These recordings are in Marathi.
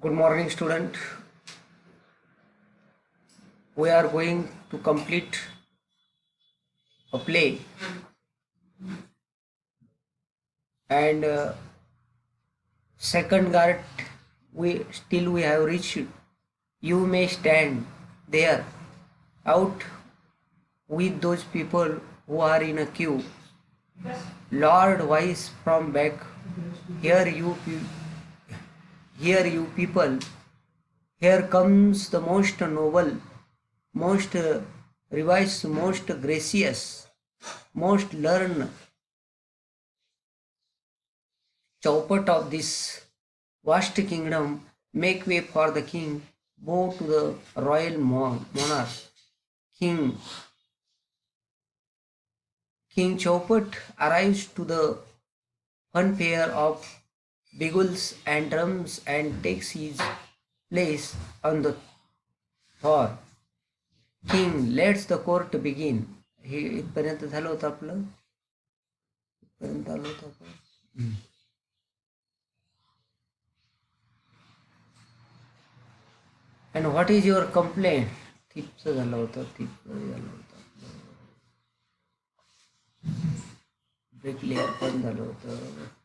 Good morning, student. We are going to complete a play, and second guard we have reached. You may stand there out with those people who are in a queue. Lord voice from back. Here you people. Here comes the most noble, most revised, most gracious, most learned chaupat of this vast kingdom. Make way for the king. Bow to the royal monarch. King Chaupat arrives to the funfair of bugles and drums and takes his place on the throne. King lets the court begin. हे इथपर्यंत झालं होतं आपलं. इथपर्यंत आलं होतं आपण. And what is your complaint? थिपचं झालं होतं. ब्रेक लेअर पण झालं होतं.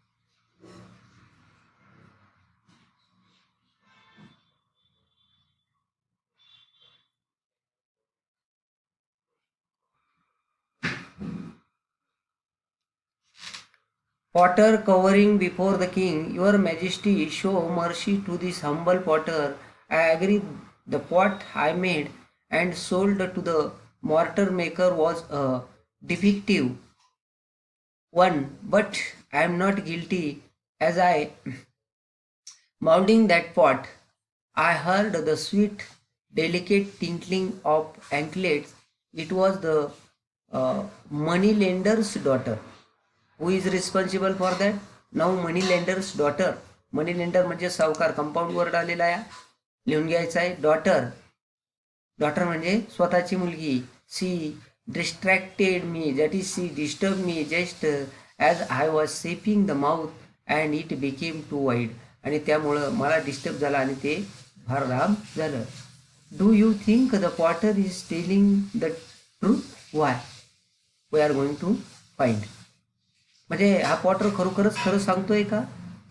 Potter cowering before the king, your majesty, show mercy to this humble potter. I agree the pot I made and sold to the mortar maker was a defective one, but I am not guilty. As I mounting that pot, I heard the sweet, delicate tinkling of anklets. It was the money lender's daughter. Who is responsible for that? Now money lender's daughter. Money lender म्हणजे सावकार. कंपाऊंड वर्ड आलेला आहे, लिहून घ्यायचा आहे. डॉटर म्हणजे स्वतःची मुलगी. She distracted me, that is she disturb me just as I was shaping the mouth and it became too wide. आणि त्यामुळं मला डिस्टर्ब झाला आणि ते फार लांब झालं. Do you think the potter is telling the truth? Why? We are going to find. म्हणजे हा पॉटर खरोखरच खरं सांगतोय का?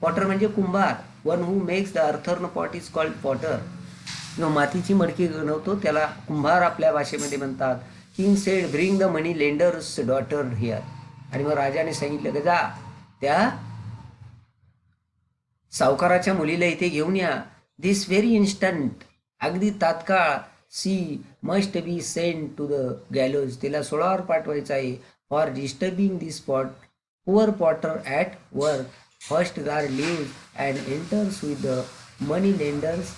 पॉटर म्हणजे कुंभार. One who makes the earthen pot is called potter. किंवा मातीची मडकी बनवतो त्याला कुंभार आपल्या भाषेमध्ये म्हणतात. King said bring the money lender's daughter here. आणि मग राजाने सांगितलं की जा त्या सावकाराच्या मुलीला इथे घेऊन या. दिस व्हेरी इन्स्टंट, अगदी तात्काळ. She must be send to the gallows. तिला सोळावर पाठवायचं आहे. For disturbing this pot poor potter at work. First guard leaves and enters with the money lenders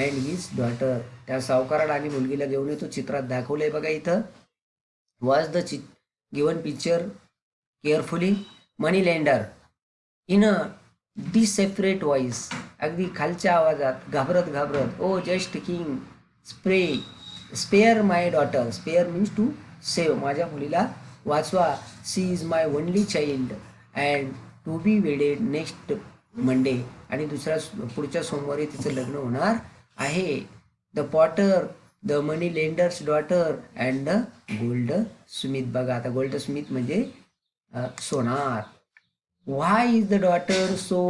and his daughter. त्या सावकाराला आणि मुलगीला घेऊन येतो. चित्रात दाखवलंय बघा इथं. Watch the given picture carefully. Money lender in a desperate voice, अगदी खालच्या आवाजात, घाबरत O just king spare my daughter. Spare means to save. माझ्या मुलीला वाचवा. She is my only child and to be wedded next Monday. आणि पुढच्या सोमवारी तिचं लग्न होणार आहे. The potter, the money lender's daughter and the goldsmith. बघा आता गोल्ड स्मिथ म्हणजे सोनार. Why is the daughter so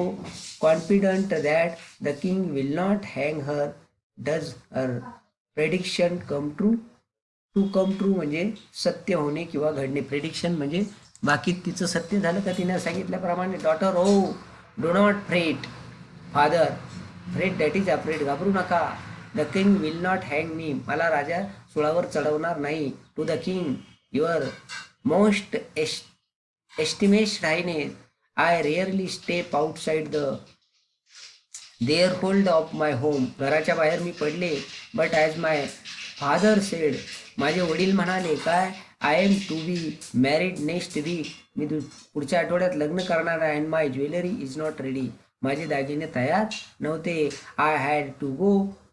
confident that the king will not hang her? Does her prediction come true? To come true म्हणजे सत्य होणे किंवा घडणे. प्रेडिक्शन म्हणजे बाकी तिचं सत्य झालं का तिने सांगितल्याप्रमाणे. Daughter O do not fret. Father fret that is afraid, घाबरू नका. The king will not hang me, मला राजा सुळावर चढवणार नाही. To the king your most esteemed highness, I rarely step outside the threshold of my home. घराच्या बाहेर मी पडले. But as my father said, माझे वडील म्हणाले काय? I am to be married next week. मी पुढच्या आठवड्यात लग्न करणार आहे. And my jewellery is not ready. माझे दागिने तयार नव्हते. I had to go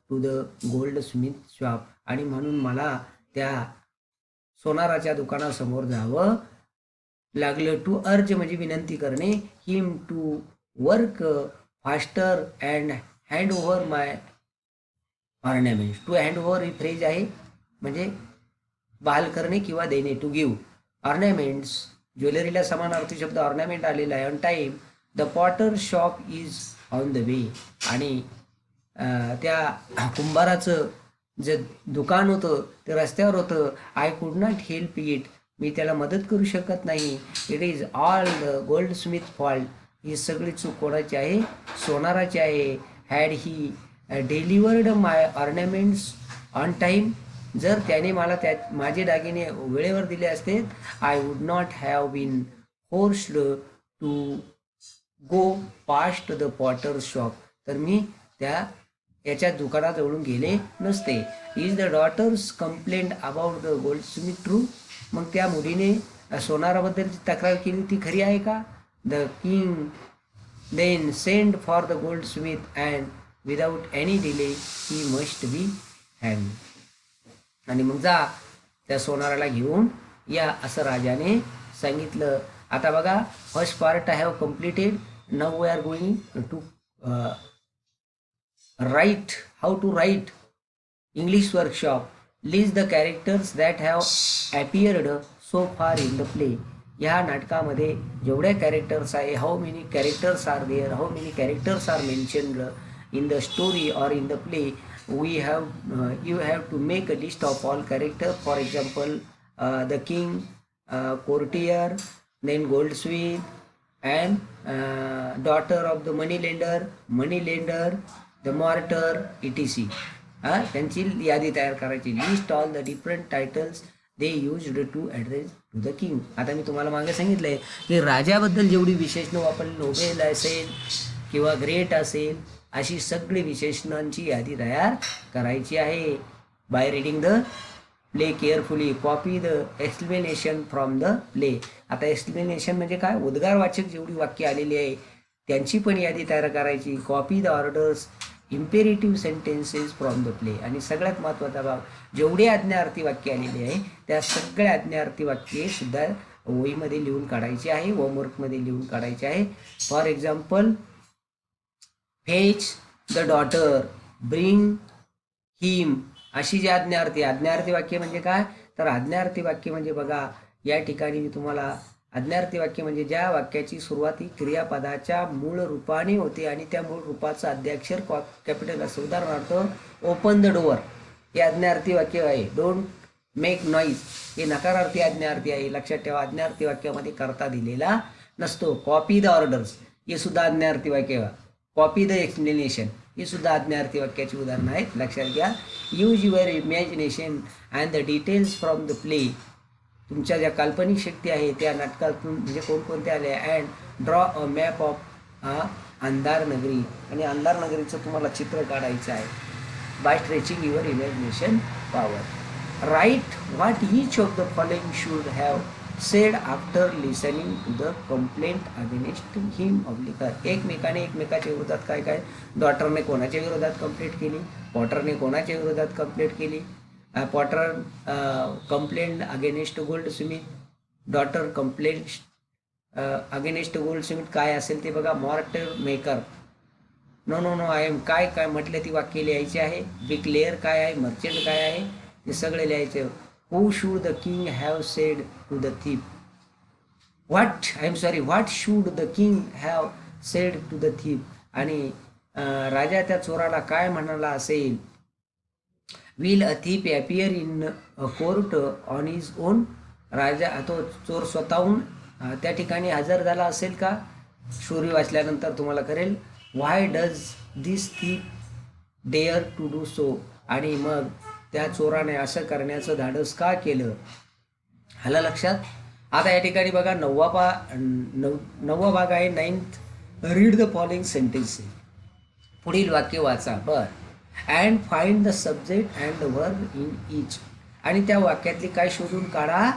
to the goldsmith shop. आणि म्हणून मला त्या सोनाराच्या दुकानासमोर जावं लागलं. टू अर्ज म्हणजे विनंती करणे. Him to work faster and hand over my ornaments. To hand over ही फ्रेज आहे म्हणजे बहाल करणे किंवा देणे. टू गिव्ह ऑर्नामेंट्स, ज्वेलरीला समानार्थी शब्द ऑर्नामेंट आलेला आहे. On time the potter shop is on the way. आणि त्या कुंभाराचं जे दुकान होतं ते रस्त्यावर होतं. I could not help it, मी त्याला मदत करू शकत नाही. It is all the goldsmith fault, ही सगळी चूक कोणाची आहे? सोनाराची आहे. Had he delivered my ornaments on time, जर त्याने मला माझे दागिने वेळेवर दिले असते, I would not have been forced to go past the potter shop, तर मी याच्या दुकानाजवळून गेले नसते. Is the daughter's complaint about the goldsmith true, मग त्या मुलीने सोनाराबद्दलची तक्रार केली ती खरी आहे का? The king then send for the goldsmith and without any delay he must be hang. आणि मग जा त्या सोनाराला घेऊन या असं राजाने सांगितलं. आता बघा, first part I have completed. Now we are going to write, how to write English workshop. List the characters that have appeared so far in the play. ह्या नाटकामध्ये जेवढ्या कॅरेक्टर्स आहे, how many characters are there, how many characters are mentioned in the story or in the play, you have to make a list of all characters. For example, the king, courtier, then goldsmith and daughter of the moneylender, the martyr, etc. त्यांची यादी तयार करायची. List all the different titles they used to address to the king. आता मी तुम्हाला मागे सांगितलंय की राजाबद्दल जेवढी विशेषणं वापरली, नोबेल असेल किंवा ग्रेट असेल, अशी सगळी विशेषणांची यादी तयार करायची आहे. By reading the play carefully, copy the explanation from the play. आता एक्सप्लेनेशन म्हणजे काय? उद्गारवाचक जेवढी वाक्य आलेली आहे त्यांची पण यादी तयार करायची. Copy the orders imperative sentences from the play. आणि सगळ्यात महत्त्वाचा भाग, जेवढी आज्ञार्थी वाक्य आलेली आहे त्या सगळ्या आज्ञार्थी वाक्ये सुद्धा वहीमध्ये लिहून काढायची आहे, होमवर्कमध्ये लिहून काढायचे आहे. For example, fetch the daughter, bring him, अशी जी आज्ञार्थी वाक्य म्हणजे काय? तर आज्ञार्थी वाक्य म्हणजे बघा, या ठिकाणी मी तुम्हाला आज्ञार्थी वाक्य म्हणजे ज्या वाक्याची सुरुवात ही क्रियापदाच्या मूळ रूपाने होते आणि त्या मूळ रूपाचं आद्याक्षर कॅपिटल असं. उदाहरणार्थ, ओपन द डोअर हे आज्ञार्थी वाक्य आहे. डोंट मेक नॉईज हे नकारार्थी आज्ञार्थी आहे. लक्षात ठेवा, आज्ञार्थी वाक्यामध्ये करता दिलेला नसतो. कॉपी द ऑर्डर्स हे सुद्धा आज्ञार्थी वाक्य. कॉपी द एक्सप्लेनेशन ही सुद्धा आज्ञार्थी वाक्याची उदाहरणं आहेत, लक्षात घ्या. Use your imagination and the details from the play. तुमच्या ज्या काल्पनिक शक्ती आहे त्या नाटकातून म्हणजे कोणकोणत्या आल्या. And draw a map of Andhar Nagari, आणि अंधार नगरीचं तुम्हाला चित्र काढायचं आहे. By stretching your imagination power. Write what each of the following should have said after listening to the complaint against him oblique her. एकमेकाच्या विरोधात काय काय, डॉटरने कोणाच्या विरोधात कंप्लेंट केली, पॉटरने कोणाच्या विरोधात कंप्लेंट केली. Potter complaint against goldsmith, daughter complaint against goldsmith. काय असेल ते बघा, mortar maker, no I am, काय काय म्हटलं ती वाक्य लिहायची आहे. ब्रिकलेअर काय आहे, मर्चंट काय आहे, ते सगळे लिहायचे. Who should the king have said to the thief, what should the king have said to the thief. आणि राजा त्या चोराला काय म्हणाला असेल. Will a thief appear in a court on his own. राजा तो चोर स्वतःहून त्या ठिकाणी हजर झाला असेल का? स्टोरी वाचल्यानंतर तुम्हाला कळेल. Why does this thief dare to do so. आणि मग त्या चोराने असं करण्याचं धाडस का केलं. आलं लक्षात. आता या ठिकाणी बघा, नववा भाग आहे, 9th. Read the following sentences. पुढील वाक्य वाचा. And find the subject and the verb in each. आणि त्या वाक्यातली काय शोधून काढा.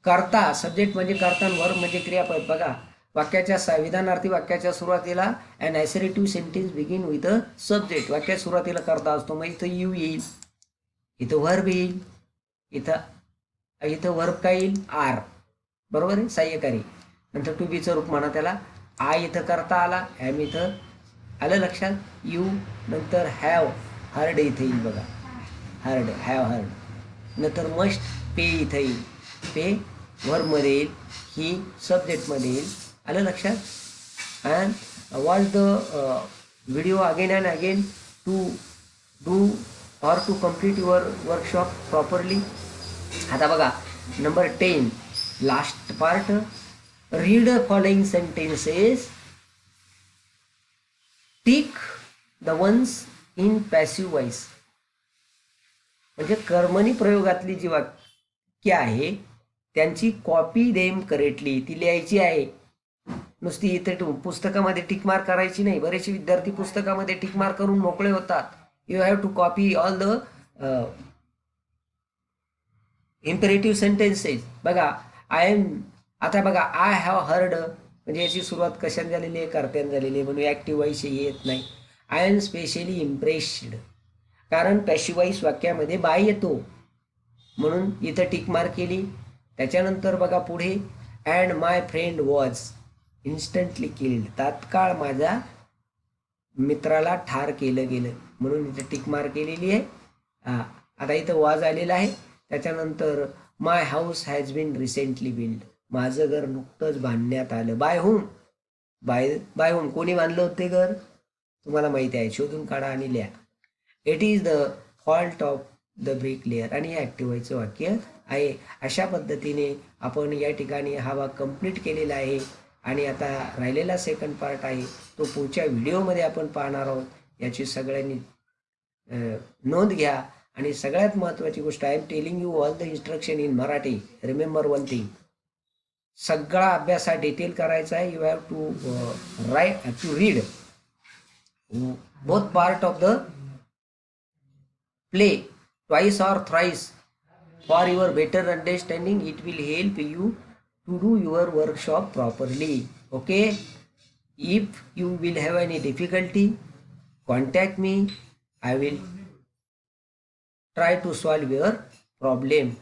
कर्ता, सब्जेक्ट म्हणजे कर्ता, वर्ब म्हणजे क्रियापद. बघा, वाक्याच्या विधानार्थी वाक्याच्या सुरुवातीला and assertive sentence begin with a subject. वाक्यात सुरुवातीला कर्ता असतो, मग इथं यू येईल, इथं वर्ब येईल, इथं वर्ब काय येईल, आर, बरोबर आहे, सहाय्यकारी. नंतर टू बीचं रूप म्हणा त्याला. आय इथं करता आला, एम इथं आलं लक्षात. यू नंतर हॅव हर्ड इथे येईल बघा, हर्ड हॅव हर्ड. नंतर मस्ट पे इथे येईल, पे वर्बमध्ये येईल, ही सब्जेक्टमध्ये येईल. आलं लक्षात. And watch the video again and again to do or to complete your workshop properly. आता बघा number 10 last part. Read following sentences, tick the ones in passive voice. म्हणजे कर्मणी प्रयोगातली जी वाक्य आहे त्यांची कॉपी देम करेक्टली ती लिहायची आहे. नुसती इथे पुस्तकामध्ये टिक मार्क करायची नाही. बरेचसे विद्यार्थी पुस्तकामध्ये टिक मार्क करून मोकळे होतात. You have to copy all the imperative sentences. बघा आय एम, आता बघा आय हॅव हर्ड म्हणजे याची सुरुवात कशाने झालेली आहे, कर्त्याने झालेली आहे, म्हणून ॲक्टिव्ह वॉइस येत नाही. आय एम स्पेशली इम्प्रेस्ड, कारण पॅसिव्ह वॉइस वाक्यामध्ये बाय येतो म्हणून इथं टिक मार्क केली. त्याच्यानंतर बघा पुढे and my friend was instantly killed, तात्काळ माझ्या मित्राला ठार केलं गेलं म्हणून इथे टिक मार्क केलेली आहे. आता इथं वाज आलेला आहे. त्याच्यानंतर my house has been recently build, माझं घर नुकतंच बांधण्यात आलं. बाय होम, बाय होम कोणी बांधलं होते घर तुम्हाला माहिती आहे, शोधून काढा आणि लिहा. It is the fault of the brick layer, आणि हे ॲक्टिव्हायचं वाक्य आहे. अशा पद्धतीने आपण या ठिकाणी हा भाग कंप्लीट केलेला आहे. आणि आता राहिलेला सेकंड पार्ट आहे तो पुढच्या व्हिडिओमध्ये आपण पाहणार आहोत. याची सगळ्यांनी नोंद घ्या. आणि सगळ्यात महत्त्वाची गोष्ट, I am telling you all the instruction in Marathi. Remember one thing, सगळा अभ्यास हा डिटेल करायचा आहे. You have to read both part of the play twice or thrice for your better understanding. It will help you to do your workshop properly. Okay, if you will have any difficulty, contact me. I will try to solve your problem.